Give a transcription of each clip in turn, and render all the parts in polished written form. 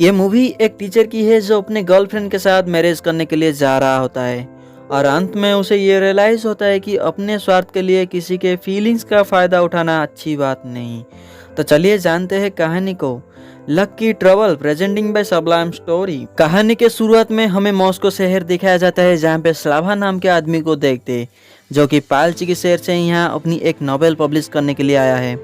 ये मूवी एक टीचर की है जो अपने गर्लफ्रेंड के साथ मैरिज करने के लिए जा रहा होता है और अंत में उसे ये रियलाइज होता है कि अपने स्वार्थ के लिए किसी के फीलिंग्स का फायदा उठाना अच्छी बात नहीं। तो चलिए जानते हैं कहानी को। Lucky trouble presenting by Sublime story. कहानी के शुरुआत में हमें मॉस्को शहर दिखाया जाता है जहाँ पे स्लावा नाम के आदमी को देखते जो कि पालची के शहर से यहाँ अपनी एक नॉवेल पब्लिश करने के लिए आया है,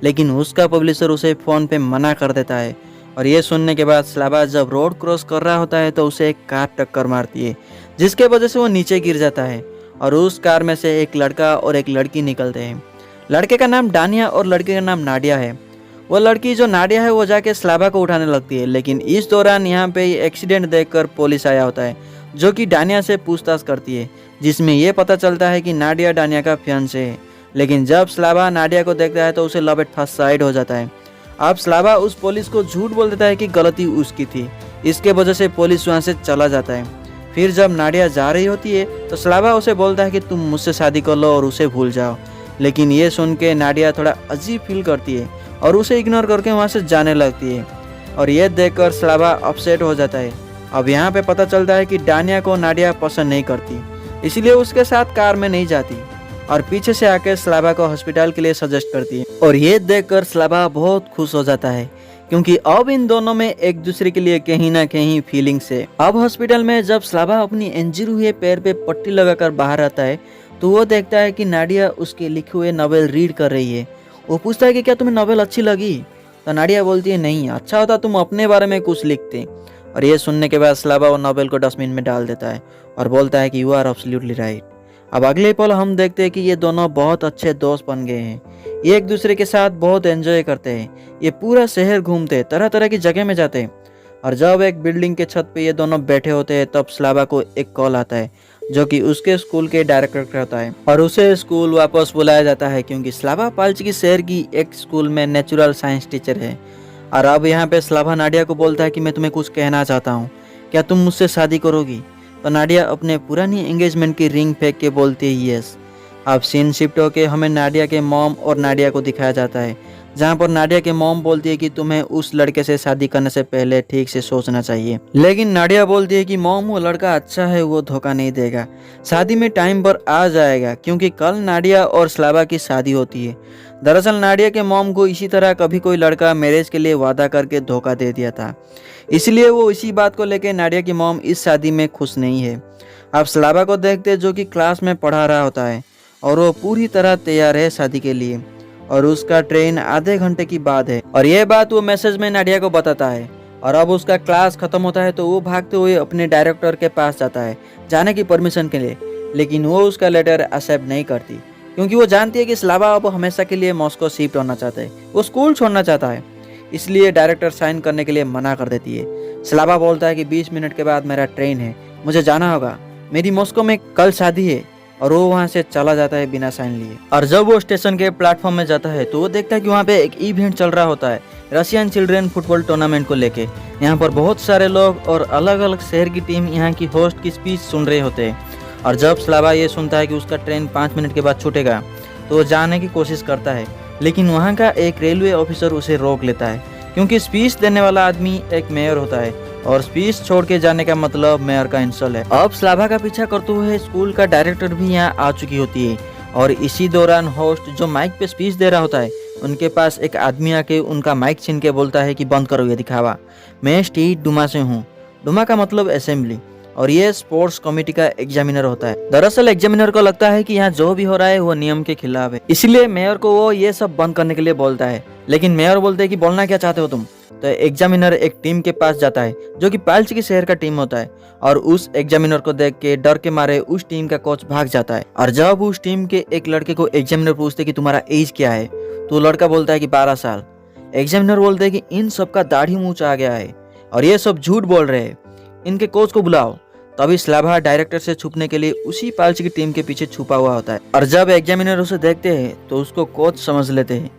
लेकिन उसका पब्लिशर उसे फ़ोन पे मना कर देता है। और ये सुनने के बाद स्लावा जब रोड क्रॉस कर रहा होता है तो उसे एक कार टक्कर मारती है जिसके वजह से वो नीचे गिर जाता है और उस कार में से एक लड़का और एक लड़की निकलते हैं। लड़के का नाम डानिया और लड़के का नाम नाडिया है। वो लड़की जो नाडिया है वो जाके स्लावा को उठाने लगती है, लेकिन इस दौरान यहाँ पे एक्सीडेंट देखकर पुलिस आया होता है जो कि डानिया से पूछताछ करती है, जिसमें ये पता चलता है कि नाडिया डानिया का फियांसे है। लेकिन जब स्लावा नाडिया को देखता है तो उसे लपेट फर्स्ट साइड हो जाता है। अब स्लावा उस पुलिस को झूठ बोल देता है कि गलती उसकी थी, इसके वजह से पुलिस वहाँ से चला जाता है। फिर जब नाडिया जा रही होती है तो स्लावा उसे बोलता है कि तुम मुझसे शादी कर लो और उसे भूल जाओ, लेकिन ये सुन के नाडिया थोड़ा अजीब फील करती है और उसे इग्नोर करके वहाँ से जाने लगती है और ये देखकर स्लावा अपसेट हो जाता है। अब यहाँ पे पता चलता है कि डानिया को नाडिया पसंद नहीं करती, इसलिए उसके साथ कार में नहीं जाती और पीछे से आकर स्लावा को हॉस्पिटल के लिए सजेस्ट करती है। और ये देखकर स्लावा बहुत खुश हो जाता है क्योंकि अब इन दोनों में एक दूसरे के लिए कहीं ना कहीं फीलिंग्स है। अब हॉस्पिटल में जब स्लावा अपनी इंजरी हुए पैर पे पट्टी लगाकर बाहर आता है तो वो देखता है कि नाडिया उसके लिखे हुए नॉवेल रीड कर रही है। वो पूछता है कि क्या तुम्हें नॉवेल अच्छी लगी? तो नाडिया बोलती है नहीं, अच्छा होता तुम अपने बारे में कुछ लिखते। और ये सुनने के बाद स्लावा वो नॉवेल को डस्टबिन में डाल देता है और बोलता है कि यू आर एब्सोल्युटली राइट। अब अगले पल हम देखते हैं कि ये दोनों बहुत अच्छे दोस्त बन गए हैं। ये एक दूसरे के साथ बहुत एंजॉय करते हैं। ये पूरा शहर घूमते, तरह तरह की जगह में जाते हैं। और जब एक बिल्डिंग के छत पे ये दोनों बैठे होते हैं तब स्लावा को एक कॉल आता है जो कि उसके स्कूल के डायरेक्टर का होता है और उसे स्कूल वापस बुलाया जाता है क्योंकि स्लावा पाल्ची शहर की एक स्कूल में नेचुरल साइंस टीचर है। और अब यहाँ पे स्लावा नाडिया को बोलता है कि मैं तुम्हें कुछ कहना चाहता हूँ, क्या तुम मुझसे शादी करोगी? तो नाडिया अपने पुरानी एंगेजमेंट की रिंग फेंक के बोलती है यस। अब सीन शिफ्ट होके हमें नाडिया के मॉम और नाडिया को दिखाया जाता है जहाँ पर नाडिया के मॉम बोलती है कि तुम्हें उस लड़के से शादी करने से पहले ठीक से सोचना चाहिए, लेकिन नाडिया बोलती है कि मॉम वो लड़का अच्छा है, वो धोखा नहीं देगा, शादी में टाइम पर आ जाएगा क्योंकि कल नाडिया और स्लावा की शादी होती है। दरअसल नाडिया के मॉम को इसी तरह कभी कोई लड़का मैरिज के लिए वादा करके धोखा दे दिया था, इसलिए वो इसी बात को लेकर नाडिया की मॉम इस शादी में खुश नहीं है। अब स्लावा को देखते जो कि क्लास में पढ़ा रहा होता है और वो पूरी तरह तैयार है शादी के लिए और उसका ट्रेन आधे घंटे की बाद है और ये बात वो मैसेज में नाडिया को बताता है। और अब उसका क्लास खत्म होता है तो वो भागते हुए अपने डायरेक्टर के पास जाता है जाने की परमिशन के लिए, लेकिन वो उसका लेटर एक्सेप्ट नहीं करती क्योंकि वो जानती है कि स्लावा अब हमेशा के लिए मॉस्को शिफ्ट होना चाहता है, वो स्कूल छोड़ना चाहता है, इसलिए डायरेक्टर साइन करने के लिए मना कर देती है। स्लावा बोलता है कि 20 मिनट के बाद मेरा ट्रेन है, मुझे जाना होगा, मेरी मॉस्को में कल शादी है, और वो वहाँ से चला जाता है बिना साइन लिए। और जब वो स्टेशन के प्लेटफॉर्म में जाता है तो वो देखता है कि वहाँ पे एक इवेंट चल रहा होता है रशियन चिल्ड्रन फुटबॉल टूर्नामेंट को लेके। यहाँ पर बहुत सारे लोग और अलग अलग शहर की टीम यहाँ की होस्ट की स्पीच सुन रहे होते हैं। और जब स्लावा ये सुनता है कि उसका ट्रेन 5 मिनट के बाद छूटेगा तो वो जाने की कोशिश करता है, लेकिन वहाँ का एक रेलवे ऑफिसर उसे रोक लेता है क्योंकि स्पीच देने वाला आदमी एक मेयर होता है और स्पीच छोड़ के जाने का मतलब मेयर का इंसल्ट है। अब स्लावा का पीछा करते हुए स्कूल का डायरेक्टर भी यहाँ आ चुकी होती है और इसी दौरान होस्ट जो माइक पे स्पीच दे रहा होता है उनके पास एक आदमी आके उनका माइक छीन के बोलता है कि बंद करो ये दिखावा, मैं स्टेट डुमा से हूँ। डुमा का मतलब असेंबली और ये स्पोर्ट्स कमेटी का एग्जामिनर होता है। दरअसल एग्जामिनर को लगता है कि यहाँ जो भी हो रहा है वो नियम के खिलाफ है, इसलिए मेयर को वो ये सब बंद करने के लिए बोलता है, लेकिन मेयर बोलते हैं कि बोलना क्या चाहते हो तुम। तो एग्जामिनर एक टीम के पास जाता है जो कि पाल्ची के शहर का टीम होता है और उस एग्जामिनर को देख के डर के मारे उस टीम का कोच भाग जाता है। और जब उस टीम के एक लड़के को एग्जामिनर पूछते कि तुम्हारा एज क्या है तो लड़का बोलता है कि 12 साल। एग्जामिनर बोलते हैं कि इन सबका दाढ़ी मूंछ आ गया है और ये सब झूठ बोल रहे हैं, इनके कोच को बुलाओ। तभी स्लावा डायरेक्टर से छुपने के लिए उसी पाल्ची की टीम के पीछे छुपा हुआ होता है और जब एग्जामिनर उसे देखते हैं तो उसको कोच समझ लेते हैं।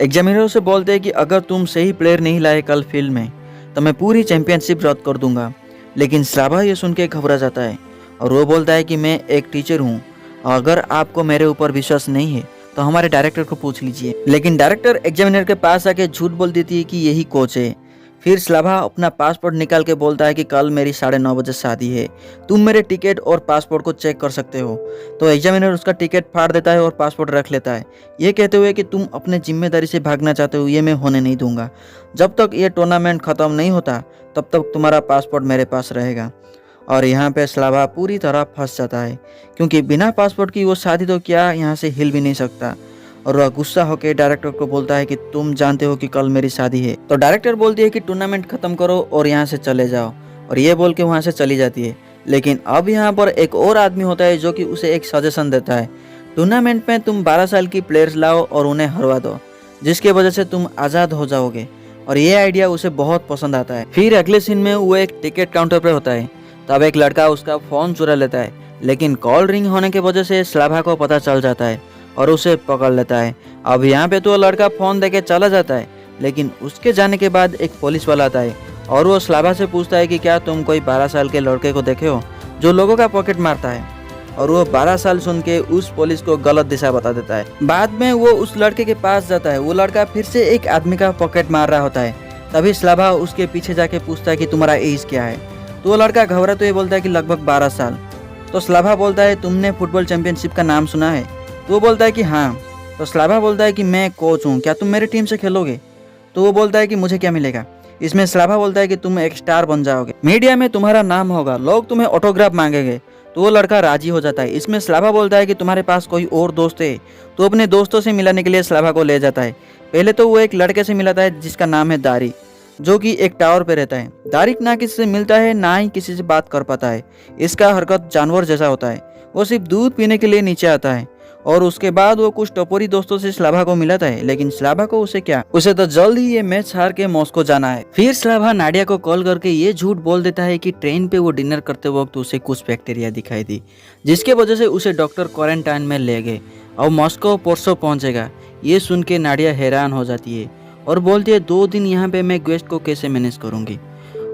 एग्जामिनर उसे बोलते हैं कि अगर तुम सही प्लेयर नहीं लाए कल फील्ड में तो मैं पूरी चैंपियनशिप रद्द कर दूंगा, लेकिन स्लावा ये सुन के घबरा जाता है और वो बोलता है कि मैं एक टीचर हूँ, अगर आपको मेरे ऊपर विश्वास नहीं है तो हमारे डायरेक्टर को पूछ लीजिए। लेकिन डायरेक्टर एग्जामिनर के पास आके झूठ बोल देती है कि यही कोच है, फिर स्लाभा अपना पासपोर्ट निकाल के बोलता है कि कल मेरी 9:30 बजे शादी है, तुम मेरे टिकट और पासपोर्ट को चेक कर सकते हो। तो एग्जामिनर उसका टिकट फाड़ देता है और पासपोर्ट रख लेता है, ये कहते हुए कि तुम अपने जिम्मेदारी से भागना चाहते हो, ये मैं होने नहीं दूंगा। जब तक ये टूर्नामेंट ख़त्म नहीं होता तब तक तुम्हारा पासपोर्ट मेरे पास रहेगा। और यहाँ पे स्लाभा पूरी तरह फंस जाता है, क्योंकि बिना पासपोर्ट की वो शादी तो क्या यहाँ से हिल भी नहीं सकता। और वह गुस्सा होकर डायरेक्टर को बोलता है कि तुम जानते हो कि कल मेरी शादी है। तो डायरेक्टर बोलती है कि टूर्नामेंट खत्म करो और यहाँ से चले जाओ, और ये बोल के वहाँ से चली जाती है। लेकिन अब यहाँ पर एक और आदमी होता है जो कि उसे एक सजेशन देता है, टूर्नामेंट में तुम 12 साल की प्लेयर्स लाओ और उन्हें हरवा दो, जिसकी वजह से तुम आज़ाद हो जाओगे। और ये आइडिया उसे बहुत पसंद आता है। फिर अगले सीन में वो एक टिकट काउंटर पर होता है, तब एक लड़का उसका फ़ोन चुरा लेता है, लेकिन कॉल रिंग होने की वजह से स्लाभा को पता चल जाता है और उसे पकड़ लेता है। अब यहाँ पे तो लड़का फ़ोन देके चला जाता है, लेकिन उसके जाने के बाद एक पुलिस वाला आता है और वो स्लाभा से पूछता है कि क्या तुम कोई 12 साल के लड़के को देखे हो जो लोगों का पॉकेट मारता है। और वो 12 साल सुन के उस पुलिस को गलत दिशा बता देता है। बाद में वो उस लड़के के पास जाता है, वो लड़का फिर से एक आदमी का पॉकेट मार रहा होता है। तभी स्लाभा उसके पीछे जाके पूछता है कि तुम्हारा एज क्या है। तो वो लड़का घबराते हुए बोलता है कि लगभग 12 साल। तो स्लाभा बोलता है तुमने फुटबॉल चैंपियनशिप का नाम सुना है। तो वो बोलता है कि हाँ। तो स्लाभा बोलता है कि मैं कोच हूँ, क्या तुम मेरी टीम से खेलोगे। तो वो बोलता है कि मुझे क्या मिलेगा। इसमें स्लाभा बोलता है कि तुम एक स्टार बन जाओगे, मीडिया में तुम्हारा नाम होगा, लोग तुम्हें ऑटोग्राफ मांगेंगे। तो वो लड़का राजी हो जाता है। इसमें स्लाभा बोलता है कि तुम्हारे पास कोई और दोस्त है। तो अपने दोस्तों से मिलाने के लिए स्लाभा को ले जाता है। पहले तो वो एक लड़के से मिलाता है जिसका नाम है दारी, जो कि एक टावर पे रहता है। दारिक ना किसी से मिलता है ना ही किसी से बात कर पाता है। इसका हरकत जानवर जैसा होता है। वो सिर्फ दूध पीने के लिए नीचे आता है और उसके बाद वो कुछ टपोरी दोस्तों से स्लाभा को मिलाता है, लेकिन स्लाभा को उसे क्या, उसे तो जल्द ही ये मैच हार के मॉस्को जाना है। फिर स्लाभा नाडिया को कॉल करके ये झूठ बोल देता है कि ट्रेन पे वो डिनर करते वक्त उसे कुछ बैक्टीरिया दिखाई दी, जिसके वजह से उसे डॉक्टर क्वारंटाइन में ले गए और मॉस्को परसों पहुंचेगा। ये सुन के नाडिया हैरान हो जाती है और बोलती है 2 दिन यहाँ पे मैं गेस्ट को कैसे मैनेज करूंगी।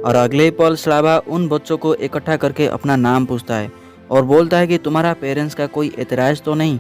और अगले पल स्लाभा उन बच्चों को इकट्ठा करके अपना नाम पूछता है और बोलता है कि तुम्हारा पेरेंट्स का कोई एतराज़ तो नहीं।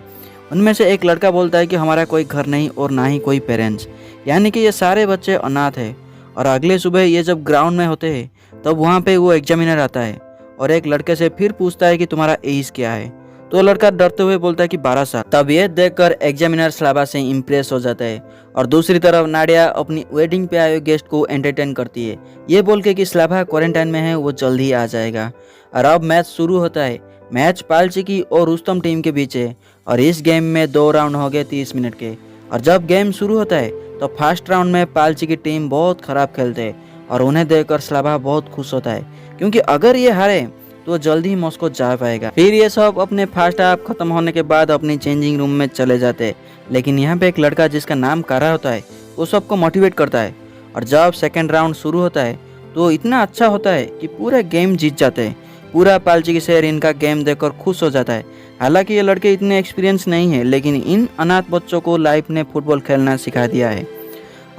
उनमें से एक लड़का बोलता है कि हमारा कोई घर नहीं और ना ही कोई पेरेंट्स, यानी कि ये सारे बच्चे अनाथ हैं। और अगले सुबह ये जब ग्राउंड में होते हैं तब वहाँ पे वो एग्जामिनर आता है और एक लड़के से फिर पूछता है कि तुम्हारा एज क्या है। तो लड़का डरते हुए बोलता है कि 12 साल। तब ये देखकर एग्जामिनर स्लाभा से इम्प्रेस हो जाता है। और दूसरी तरफ नाडिया अपनी वेडिंग पे आए गेस्ट को एंटरटेन करती है, ये बोल के कि स्लाभा क्वारंटाइन में है, वो जल्द ही आ जाएगा। और अब मैच शुरू होता है। मैच पालचिकी और रुस्तम टीम के बीच है और इस गेम में 2 राउंड हो गए 30 मिनट के। और जब गेम शुरू होता है तो फर्स्ट राउंड में पालचिकी टीम बहुत खराब खेलते हैं और उन्हें देखकर स्लाभा बहुत खुश होता है, क्योंकि अगर ये हारे तो जल्द ही मॉस्को जा पाएगा। फिर ये सब अपने फर्स्ट हाफ खत्म होने के बाद अपनी चेंजिंग रूम में चले जाते हैं, लेकिन यहाँ पे एक लड़का जिसका नाम कारा होता है वो सबको मोटिवेट करता है। और जब सेकेंड राउंड शुरू होता है तो इतना अच्छा होता है कि पूरा गेम जीत जाते हैं। पूरा पालचिकी शहर इनका गेम देखकर खुश हो जाता है। हालांकि ये लड़के इतने एक्सपीरियंस नहीं है, लेकिन इन अनाथ बच्चों को लाइफ ने फुटबॉल खेलना सिखा दिया है।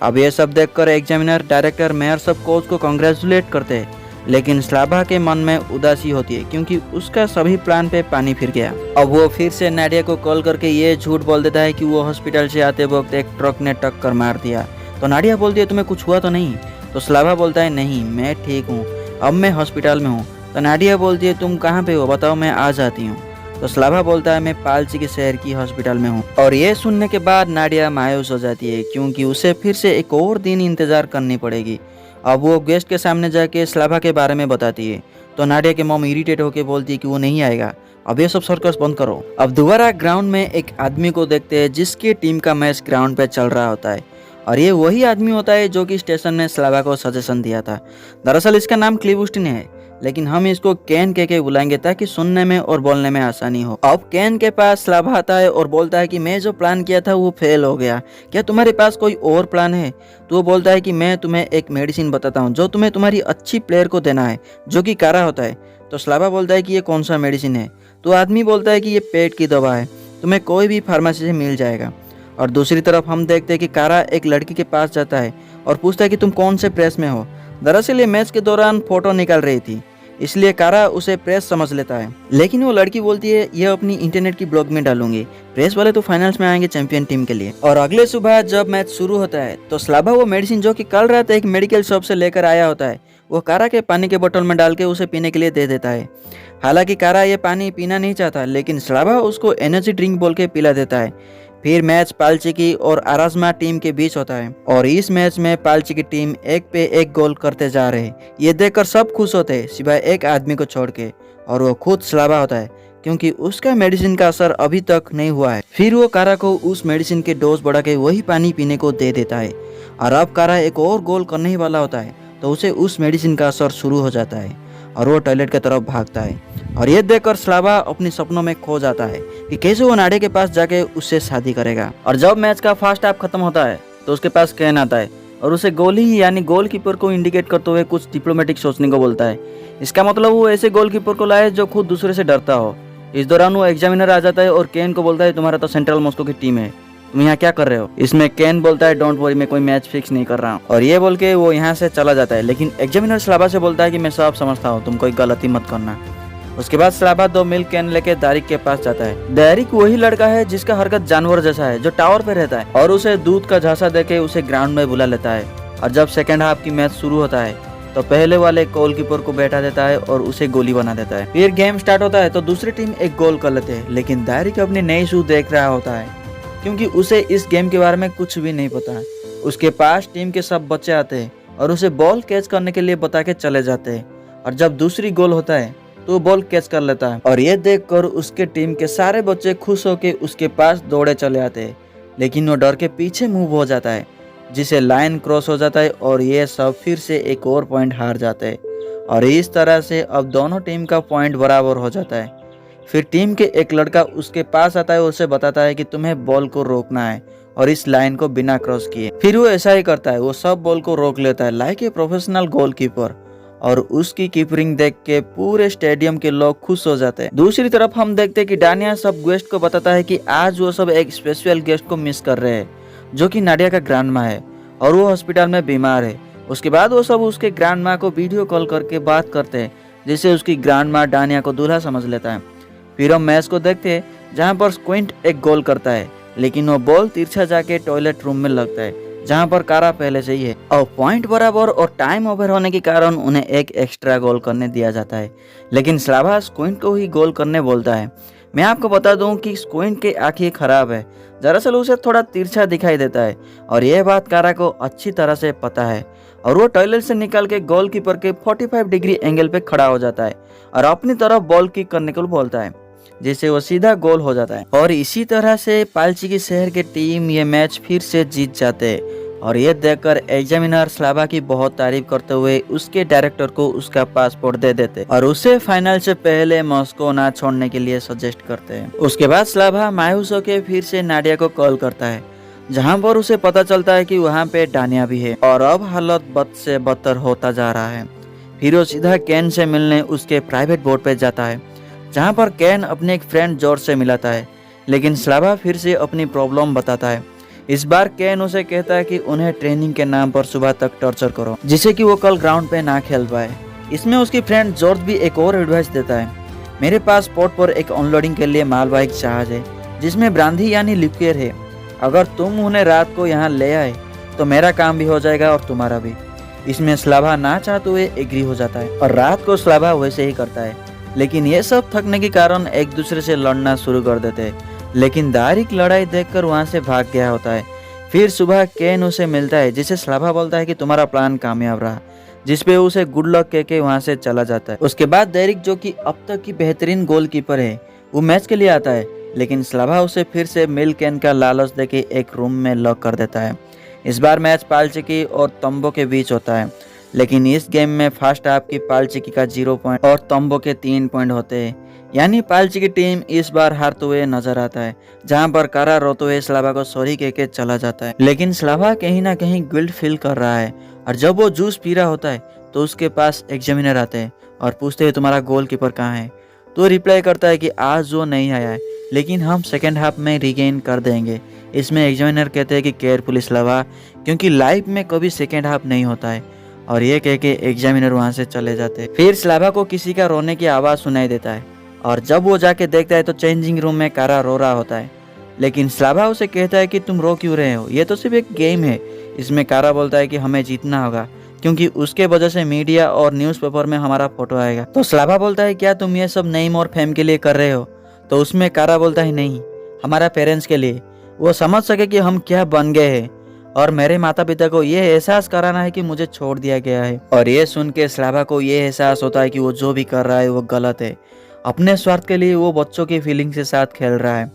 अब ये सब देखकर एग्जामिनर, डायरेक्टर, मेयर सब कोच को कांग्रेचुलेट करते हैं, लेकिन स्लाभा के मन में उदासी होती है क्योंकि उसका सभी प्लान पे पानी फिर गया। अब वो फिर से नाडिया को कॉल करके ये झूठ बोल देता है कि वो हॉस्पिटल से आते वक्त एक ट्रक ने टक्कर मार दिया। तो नाडिया बोलती है तुम्हें कुछ हुआ तो नहीं। तो स्लाभा बोलता है नहीं, मैं ठीक हूँ, अब मैं हॉस्पिटल में हूँ। तो नाडिया बोलती है तुम कहाँ पे हो, बताओ, मैं आ जाती हूँ। तो स्लाभा बोलता है मैं पालचिकी शहर की हॉस्पिटल में हूँ। और ये सुनने के बाद नाडिया मायूस हो जाती है क्योंकि उसे फिर से एक और दिन इंतजार करनी पड़ेगी। अब वो गेस्ट के सामने जाके स्लाभा के बारे में बताती है। तो नाडिया के मॉम इरिटेट होकर बोलती है कि वो नहीं आएगा, अब ये सब सर्कस बंद करो। अब दोबारा ग्राउंड में एक आदमी को देखते हैं जिसकी टीम का मैच ग्राउंड पे चल रहा होता है और ये वही आदमी होता है जो कि स्टेशन में स्लाभा को सजेशन दिया था। दरअसल इसका नाम क्लिव ऑस्टिन है, लेकिन हम इसको केन कह के बुलाएंगे ताकि सुनने में और बोलने में आसानी हो। अब केन के पास स्लाभा आता है और बोलता है कि मैं जो प्लान किया था वो फेल हो गया, क्या तुम्हारे पास कोई और प्लान है। तो वो बोलता है कि मैं तुम्हें एक मेडिसिन बताता हूँ जो तुम्हें तुम्हारी अच्छी प्लेयर को देना है, जो कि कारा होता है। तो स्लाभा बोलता है कि ये कौन सा मेडिसिन है। तो आदमी बोलता है कि ये पेट की दवा है, तुम्हें कोई भी फार्मेसी से मिल जाएगा। और दूसरी तरफ हम देखते हैं कि कारा एक लड़की के पास जाता है और पूछता है कि तुम कौन से प्रेस में हो। दरअसल ये मैच के दौरान फोटो निकाल रही थी, इसलिए कारा उसे प्रेस समझ लेता है। लेकिन वो लड़की बोलती है ये अपनी इंटरनेट की ब्लॉग में डालूंगी, प्रेस वाले तो फाइनल्स में आएंगे चैंपियन टीम के लिए। और अगले सुबह जब मैच शुरू होता है तो स्लावा वो मेडिसिन जो कि कल रात एक मेडिकल शॉप से लेकर आया होता है वो कारा के पानी के बोतल में डाल के उसे पीने के लिए दे देता है। हालांकि कारा ये पानी पीना नहीं चाहता, लेकिन स्लावा उसको एनर्जी ड्रिंक बोल के पिला देता है। फिर मैच पालचिकी और आराजमा टीम के बीच होता है और इस मैच में पालचिकी टीम एक पे एक गोल करते जा रहे हैं। ये देखकर सब खुश होते हैं सिवाय एक आदमी को छोड़ के, और वो खुद स्लावा होता है क्योंकि उसका मेडिसिन का असर अभी तक नहीं हुआ है। फिर वो कारा को उस मेडिसिन के डोज बढ़ा के वही पानी पीने को दे देता है और अब कारा एक और गोल करने ही वाला होता है तो उसे उस मेडिसिन का असर शुरू हो जाता है और वो टॉयलेट की तरफ भागता है। और ये देखकर स्लावा अपने सपनों में खो जाता है कि कैसे वो नाडिया के पास जाके उससे शादी करेगा। और जब मैच का फर्स्ट हाफ खत्म होता है तो उसके पास केन आता है और उसे गोली यानी गोलकीपर को इंडिकेट करते हुए कुछ डिप्लोमेटिक सोचने को बोलता है। इसका मतलब वो ऐसे गोलकीपर को लाए जो खुद दूसरे से डरता हो। इस दौरान वो एग्जामिनर आ जाता है और केन को बोलता है तुम्हारा तो सेंट्रल मॉस्को की टीम है, तुम यहाँ क्या कर रहे हो। इसमें केन बोलता है डोंट वरी, मैं कोई मैच फिक्स नहीं कर रहा हूँ, और ये बोल के वो यहाँ से चला जाता है। लेकिन एग्जामिनर स्लावा से बोलता है कि मैं सब समझता हूँ, तुम कोई गलती मत करना। उसके बाद स्लावा 2 मिल्क कैन लेके दारिक के पास जाता है। दारिक वही लड़का है जिसका हरकत जानवर जैसा है, जो टावर पे रहता है, और उसे दूध का झांसा देके उसे ग्राउंड में बुला लेता है। और जब सेकंड हाफ की मैच शुरू होता है तो पहले वाले गोलकीपर को बैठा देता है और उसे गोली बना देता है। फिर गेम स्टार्ट होता है तो दूसरी टीम एक गोल कर लेते हैं, लेकिन दारिक अपनी नई शू देख रहा होता है क्योंकि उसे इस गेम के बारे में कुछ भी नहीं पता। उसके पास टीम के सब बच्चे आते हैं और उसे बॉल कैच करने के लिए बता के चले जाते हैं, और जब दूसरी गोल होता है तो वो बॉल कैच कर लेता है। और ये देखकर उसके टीम के सारे बच्चे खुश होकर उसके पास दौड़े चले आते हैं, लेकिन वो डर के पीछे मूव हो जाता है जिसे लाइन क्रॉस हो जाता है और ये सब फिर से एक और पॉइंट हार जाते हैं। और इस तरह से अब दोनों टीम का पॉइंट बराबर हो जाता है। फिर टीम के एक लड़का उसके पास आता है और उसे बताता है कि तुम्हें बॉल को रोकना है और इस लाइन को बिना क्रॉस किए। फिर वो ऐसा ही करता है, वो सब बॉल को रोक लेता है लाइक ए प्रोफेशनल गोलकीपर, और उसकी कीपरिंग देख के पूरे स्टेडियम के लोग खुश हो जाते हैं। दूसरी तरफ हम देखते हैं कि डानिया सब गेस्ट को बताता है कि आज वो सब एक स्पेशल गेस्ट को मिस कर रहे हैं जो कि नाडिया का ग्रैंड माँ है और वो हॉस्पिटल में बीमार है। उसके बाद वो सब उसके ग्रैंड माँ को वीडियो कॉल करके बात करते हैं जिससे उसकी ग्रैंड माँ डानिया को दूल्हा समझ लेता है। फिर हम मैच को देखते हैं जहाँ पर स्क्विंट एक गोल करता है, लेकिन वो बॉल तिरछा जाके टॉयलेट रूम में लगता है जहाँ पर कारा पहले से ही है। और पॉइंट बराबर और टाइम ओवर होने के कारण उन्हें एक एक्स्ट्रा गोल करने दिया जाता है, लेकिन स्लावा स्क्विंट को ही गोल करने बोलता है। मैं आपको बता दूं कि स्क्विंट की आंखें खराब है, दरअसल उसे थोड़ा तिरछा दिखाई देता है और यह बात कारा को अच्छी तरह से पता है। और वो टॉयलेट से निकल के गोलकीपर के 45 डिग्री एंगल पे खड़ा हो जाता है और अपनी तरफ बॉल किक करने को बोलता है, जिससे वो सीधा गोल हो जाता है। और इसी तरह से पालचिकी शहर की टीम ये मैच फिर से जीत जाते हैं। और ये देखकर एग्जामिनर स्लावा की बहुत तारीफ करते हुए उसके डायरेक्टर को उसका पासपोर्ट दे देते और उसे फाइनल से पहले मॉस्को ना छोड़ने के लिए सजेस्ट करते हैं। उसके बाद स्लावा मायूस होकर फिर से नाडिया को कॉल करता है, जहां पर उसे पता चलता है कि वहां पे डानिया भी है और अब हालत बद से बदतर होता जा रहा है। फिर वो सीधा केन से मिलने उसके प्राइवेट बोट पे जाता है, जहां पर केन अपने एक फ्रेंड जॉर्ज से मिलाता है, लेकिन स्लावा फिर से अपनी प्रॉब्लम बताता है। इस बार केन उसे कहता है कि उन्हें ट्रेनिंग के नाम पर सुबह तक टॉर्चर करो, जिससे कि वो कल ग्राउंड पे ना खेल पाए। इसमें उसकी फ्रेंड जॉर्ज भी एक और एडवाइस देता है, मेरे पास पोर्ट पर एक अनलोडिंग के लिए मालवाहक जहाज है जिसमें ब्रांदी यानी लिक्वियर है, अगर तुम उन्हें रात को यहाँ ले आए तो मेरा काम भी हो जाएगा और तुम्हारा भी। इसमें स्लावा ना चाहते हुए एग्री हो जाता है और रात को स्लावा वैसे ही करता है, लेकिन ये सब थकने के कारण एक दूसरे से लड़ना शुरू कर देते हैं। लेकिन दारिक लड़ाई देखकर वहां से भाग गया होता है। फिर सुबह केन उसे मिलता है, जिसे स्लावा बोलता है कि तुम्हारा प्लान कामयाब रहा, जिसपे उसे गुड लक कह के वहां से चला जाता है। उसके बाद दारिक जो कि अब तक की बेहतरीन गोलकीपर है वो मैच के लिए आता है, लेकिन स्लावा उसे फिर से मिल केन का लालच देके एक रूम में लॉक कर देता है। इस बार मैच पालचिकी और तंबो के बीच होता है, लेकिन इस गेम में फर्स्ट हाफ की पालचिकी का 0 पॉइंट और तंबो के 3 पॉइंट होते हैं, यानी पालचिकी टीम इस बार हारते हुए नजर आता है, जहां पर कारा रोते हुए स्लावा को सॉरी कह के चला जाता है। लेकिन स्लावा कहीं ना कहीं गिल्ट फील कर रहा है और जब वो जूस पी रहा होता है तो उसके पास एग्जामिनर आते हैं और पूछते हैं तुम्हारा गोलकीपर कहाँ है। तो रिप्लाई करता है कि आज वो नहीं आया है, लेकिन हम सेकेंड हाफ में रिगेन कर देंगे। इसमें एग्जामिनर कहते हैं कि केयरफुल स्लावा, क्योंकि लाइफ में कभी सेकेंड हाफ नहीं होता है और ये कह के एग्जामिनर वहाँ से चले जाते हैं। फिर स्लावा को किसी का रोने की आवाज़ सुनाई देता है और जब वो जाके देखता है तो चेंजिंग रूम में कारा रो रहा होता है। लेकिन स्लावा उसे कहता है कि तुम रो क्यों रहे हो, ये तो सिर्फ एक गेम है। इसमें कारा बोलता है कि हमें जीतना होगा क्योंकि उसके वजह से मीडिया और न्यूज़पेपर में हमारा फोटो आएगा। तो स्लावा बोलता है क्या तुम ये सब नेम और फेम के लिए कर रहे हो? तो उसमें कारा बोलता है नहीं, हमारा पेरेंट्स के लिए, वो समझ सके कि हम क्या बन गए हैं और मेरे माता पिता को ये एहसास कराना है कि मुझे छोड़ दिया गया है। और ये सुन के स्लावा को ये एहसास होता है कि वो जो भी कर रहा है वो गलत है। अपने स्वार्थ के लिए वो बच्चों की फीलिंग के साथ खेल रहा है।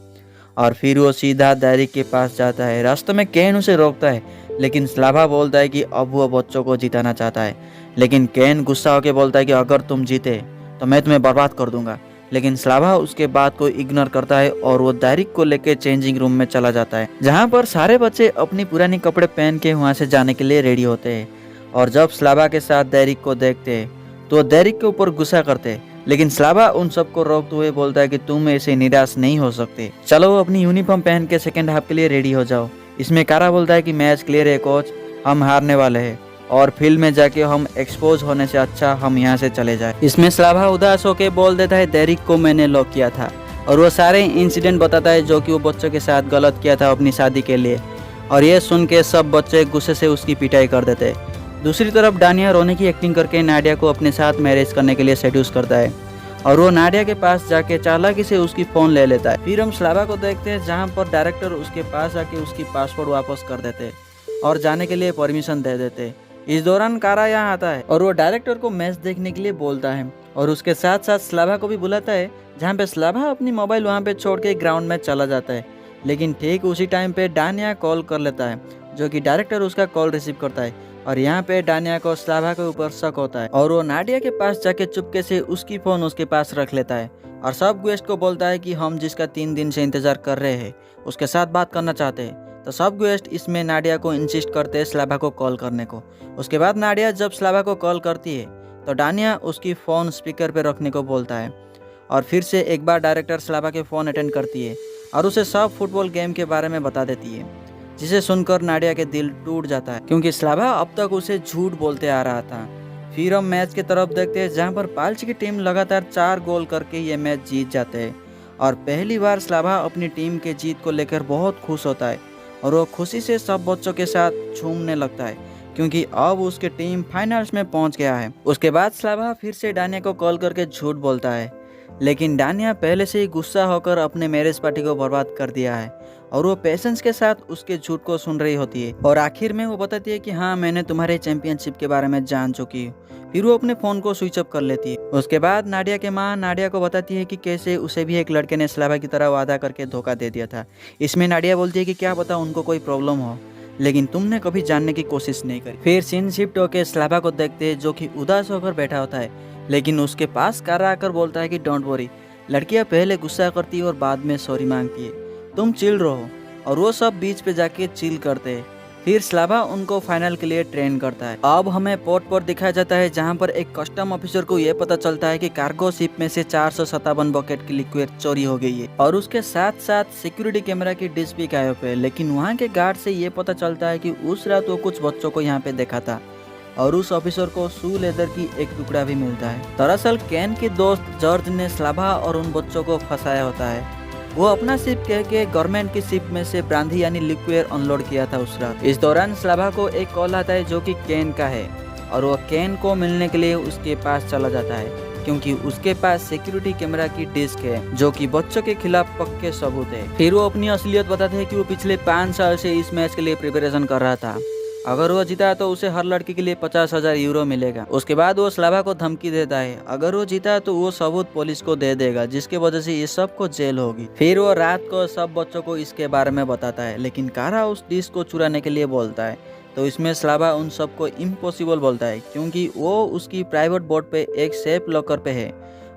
और फिर वो सीधा डेरिक के पास जाता है। रास्ते में केन उसे रोकता है लेकिन स्लावा बोलता है कि अब वो बच्चों को जिताना चाहता है। लेकिन केन गुस्सा होकर बोलता है कि अगर तुम जीते तो मैं तुम्हें बर्बाद कर दूंगा। लेकिन स्लावा उसके बात को इग्नोर करता है और वो डेरिक को लेकर चेंजिंग रूम में चला जाता है जहाँ पर सारे बच्चे अपनी पुरानी कपड़े पहन के वहाँ से जाने के लिए रेडी होते हैं। और जब स्लावा के साथ डेरिक को देखते हैं तो डेरिक के ऊपर गुस्सा करते हैं। लेकिन स्लावा उन सबको रोकते हुए बोलता है कि तुम ऐसे निराश नहीं हो सकते, चलो अपनी यूनिफॉर्म पहन के सेकेंड हाफ के लिए रेडी हो जाओ। इसमें कारा बोलता है कि मैच क्लियर है कोच, हम हारने वाले हैं और फील्ड में जाके हम एक्सपोज होने से अच्छा हम यहाँ से चले जाए। इसमें स्लावा उदास होकर बोल देता है डेरिक को मैंने लॉक किया था और वो सारे इंसिडेंट बताता है जो कि वो बच्चों के साथ गलत किया था अपनी शादी के लिए। और ये सुन के सब बच्चे गुस्से से उसकी पिटाई कर देते हैं। दूसरी तरफ डानिया रोने की एक्टिंग करके नाडिया को अपने साथ मैरिज करने के लिए सेड्यूस करता है और वो नाडिया के पास जाके चालाकी से उसकी फ़ोन ले लेता है। फिर हम स्लावा को देखते हैं जहाँ पर डायरेक्टर उसके पास आके उसकी पासपोर्ट वापस कर देते हैं और जाने के लिए परमिशन दे देते हैं। इस दौरान कारा यहाँ आता है और वो डायरेक्टर को मैच देखने के लिए बोलता है और उसके साथ साथ स्लावा को भी बुलाता है, जहाँ पे स्लावा अपनी मोबाइल वहाँ पे छोड़ के ग्राउंड में चला जाता है। लेकिन ठीक उसी टाइम पे डानिया कॉल कर लेता है जो कि डायरेक्टर उसका कॉल रिसीव करता है और यहाँ पे डानिया को स्लावा के ऊपर शक होता है और वो नाडिया के पास जाके चुपके से उसकी फ़ोन उसके पास रख लेता है और सब गेस्ट को बोलता है कि हम जिसका 3 दिन से इंतजार कर रहे हैं उसके साथ बात करना चाहते हैं। तो सब गेस्ट इसमें नाडिया को इंसिस्ट करते हैं स्लावा को कॉल करने को। उसके बाद नाडिया जब स्लावा को कॉल करती है तो डानिया उसकी फ़ोन स्पीकर पे रखने को बोलता है और फिर से एक बार डायरेक्टर स्लावा के फ़ोन अटेंड करती है और उसे सब फुटबॉल गेम के बारे में बता देती है, जिसे सुनकर नाडिया के दिल टूट जाता है क्योंकि स्लावा अब तक उसे झूठ बोलते आ रहा था। फिर हम मैच की तरफ देखते हैं जहाँ पर पाल्ची की टीम लगातार 4 गोल करके ये मैच जीत जाते हैं और पहली बार स्लावा अपनी टीम के जीत को लेकर बहुत खुश होता है और वो खुशी से सब बच्चों के साथ झूमने लगता है क्योंकि अब उसकी टीम फाइनल्स में पहुंच गया है। उसके बाद स्लावा फिर से डानिया को कॉल करके झूठ बोलता है, लेकिन डानिया पहले से ही गुस्सा होकर अपने मैरिज पार्टी को बर्बाद कर दिया है और वो पेशेंस के साथ उसके झूठ को सुन रही होती है और आखिर में वो बताती है कि हाँ मैंने तुम्हारे चैंपियनशिप के बारे में जान चुकी हूँ। फिर वो अपने फ़ोन को स्विच ऑफ कर लेती है। उसके बाद नाडिया के माँ नाडिया को बताती है कि कैसे उसे भी एक लड़के ने स्लावा की तरह वादा करके धोखा दे दिया था। इसमें नाडिया बोलती है कि क्या पता उनको कोई प्रॉब्लम हो, लेकिन तुमने कभी जानने की कोशिश नहीं करी। फिर सीन शिफ्ट होकर स्लावा को देखते हैं जो कि उदास होकर बैठा होता है, लेकिन उसके पास कारा आकर बोलता है कि डोंट वरी, लड़कियां पहले गुस्सा करती है और बाद में सॉरी मांगती है, तुम चिल रहो। और वो सब बीच पे जाके चिल करते हैं। फिर स्लावा उनको फाइनल के लिए ट्रेन करता है। अब हमें पोर्ट पर दिखाया जाता है जहां पर एक कस्टम ऑफिसर को यह पता चलता है कि कार्गो शिप में से 457 बकेट की लिक्विड चोरी हो गई है और उसके साथ साथ सिक्योरिटी कैमरा की डिश भी गायब है। लेकिन वहाँ के गार्ड से ये पता चलता है कि उस रात वो कुछ बच्चों को यहाँ पे देखा था और उस ऑफिसर को शू लेदर की एक टुकड़ा भी मिलता है। दरअसल केन के दोस्त जॉर्ज ने स्लावा और उन बच्चों को फंसाया होता है। वो अपना शिप कह के गवर्नमेंट की शिप में से ब्रांदी यानी लिक्विड अनलोड किया था उस रात। इस दौरान स्लावा को एक कॉल आता है जो कि केन का है और वो केन को मिलने के लिए उसके पास चला जाता है क्योंकि उसके पास सिक्योरिटी कैमरा की डिस्क है जो कि बच्चों के खिलाफ पक्के सबूत है। फिर वो अपनी असलियत बताते हैं कि वो पिछले 5 साल से इस मैच के लिए प्रिपरेशन कर रहा था। अगर वो जीता तो उसे हर लड़की के लिए 50,000 यूरो मिलेगा। उसके बाद वो स्लावा को धमकी देता है अगर वो जीता तो वो सबूत पुलिस को दे देगा, जिसके वजह से ये सबको जेल होगी। फिर वो रात को सब बच्चों को इसके बारे में बताता है, लेकिन कारा उस डिश को चुराने के लिए बोलता है। तो इसमें स्लावा उन सबको इम्पॉसिबल बोलता है क्योंकि वो उसकी प्राइवेट बोट पे एक सेफ लॉकर पे है।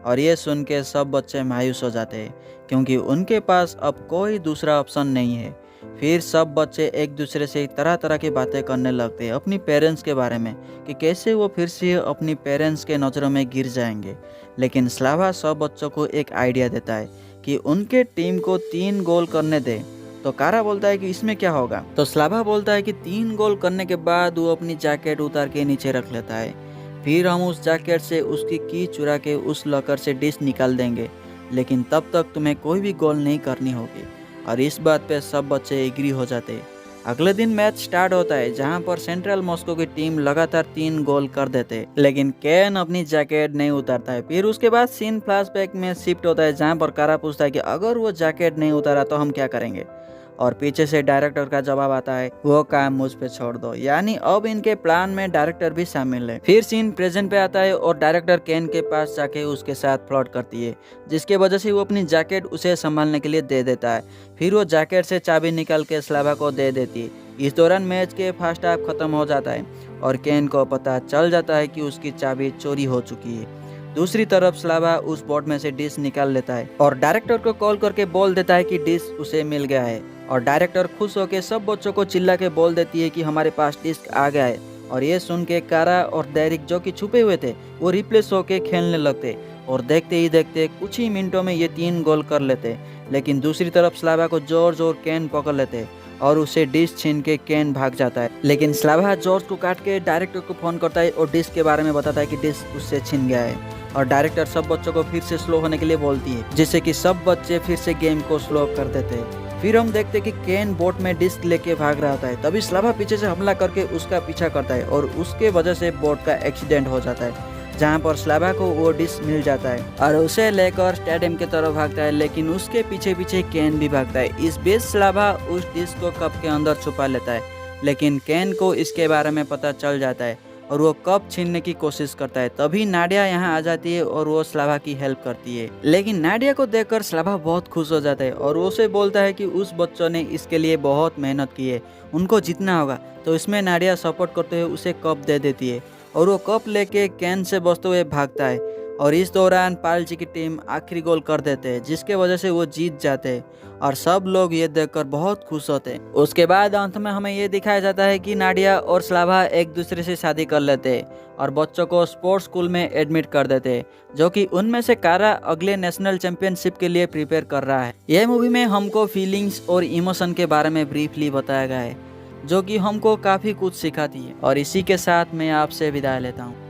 और ये सुन के सब बच्चे मायूस हो जाते हैं क्योंकि उनके पास अब कोई दूसरा ऑप्शन नहीं है। फिर सब बच्चे एक दूसरे से तरह तरह की बातें करने लगते हैं अपनी पेरेंट्स के बारे में कि कैसे वो फिर से अपनी पेरेंट्स के नज़रों में गिर जाएंगे। लेकिन स्लावा सब बच्चों को एक आइडिया देता है कि उनके टीम को 3 गोल करने दे तो कारा बोलता है कि इसमें क्या होगा। तो स्लावा बोलता है कि 3 गोल करने के बाद वो अपनी जैकेट उतार के नीचे रख लेता है। फिर हम उस जैकेट से उसकी की चुरा के उस लॉकर से डिश निकाल देंगे, लेकिन तब तक तुम्हें कोई भी गोल नहीं करनी होगी। और इस बात पे सब बच्चे एग्री हो जाते। अगले दिन मैच स्टार्ट होता है, जहां पर सेंट्रल मॉस्को की टीम लगातार 3 गोल कर देते, लेकिन केन अपनी जैकेट नहीं उतारता है। फिर उसके बाद सीन फ्लैशबैक में शिफ्ट होता है, जहां पर कारा पूछता है कि अगर वो जैकेट नहीं उतारा तो हम क्या करेंगे। और पीछे से डायरेक्टर का जवाब आता है, वो काम मुझ पे छोड़ दो। यानी अब इनके प्लान में डायरेक्टर भी शामिल है। फिर सीन प्रेजेंट पे आता है और डायरेक्टर केन के पास जाके उसके साथ फ्लर्ट करती है, जिसके वजह से वो अपनी जैकेट उसे संभालने के लिए दे देता है। फिर वो जैकेट से चाबी निकाल के स्लावा को दे देती है। इस दौरान मैच के फर्स्ट हाफ खत्म हो जाता है और केन को पता चल जाता है कि उसकी चाबी चोरी हो चुकी है। दूसरी तरफ स्लावा उस बोर्ड में से डिश निकाल लेता है और डायरेक्टर को कॉल करके बोल देता है कि डिश उसे मिल गया है। और डायरेक्टर खुश होकर सब बच्चों को चिल्ला के बोल देती है कि हमारे पास डिस्क आ गया है। और ये सुन के कारा और डेरिक, जो कि छुपे हुए थे, वो रिप्लेस होके खेलने लगते और देखते ही देखते कुछ ही मिनटों में ये 3 गोल कर लेते। लेकिन दूसरी तरफ स्लावा को जॉर्ज और केन पकड़ लेते और उसे डिश छीन के केन भाग जाता है। लेकिन स्लावा जॉर्ज को काट के डायरेक्टर को फोन करता है और डिश के बारे में बताता है कि डिश उससे छीन गया है। और डायरेक्टर सब बच्चों को फिर से स्लो होने के लिए बोलती है, जिससे कि सब बच्चे फिर से गेम को स्लो कर देते हैं। फिर हम देखते हैं कि केन बोट में डिस्क लेके भाग रहा होता है। तभी स्लावा पीछे से हमला करके उसका पीछा करता है और उसके वजह से बोट का एक्सीडेंट हो जाता है, जहां पर स्लावा को वो डिस्क मिल जाता है और उसे लेकर स्टेडियम की तरफ भागता है। लेकिन उसके पीछे पीछे केन भी भागता है। इस बीच स्लावा उस डिस्क को कप के अंदर छुपा लेता है, लेकिन केन को इसके बारे में पता चल जाता है और वो कप छीनने की कोशिश करता है। तभी नाडिया यहाँ आ जाती है और वो स्लावा की हेल्प करती है। लेकिन नाडिया को देखकर स्लावा बहुत खुश हो जाता है और वो उसे बोलता है कि उस बच्चों ने इसके लिए बहुत मेहनत की है, उनको जीतना होगा। तो इसमें नाडिया सपोर्ट करते हुए उसे कप दे देती है और वो कप लेके केन से बचते हुए भागता है। और इस दौरान पालजी की टीम आखिरी गोल कर देते हैं, जिसके वजह से वो जीत जाते हैं और सब लोग ये देखकर बहुत खुश होते हैं। उसके बाद अंत में हमें ये दिखाया जाता है कि नाडिया और स्लावा एक दूसरे से शादी कर लेते हैं और बच्चों को स्पोर्ट्स स्कूल में एडमिट कर देते हैं, जो कि उनमें से कारा अगले नेशनल चैंपियनशिप के लिए प्रिपेयर कर रहा है। यह मूवी में हमको फीलिंग्स और इमोशन के बारे में ब्रीफली बताया गया है, जो कि हमको काफ़ी कुछ सिखाती है। और इसी के साथ मैं आपसे विदाई लेता हूँ।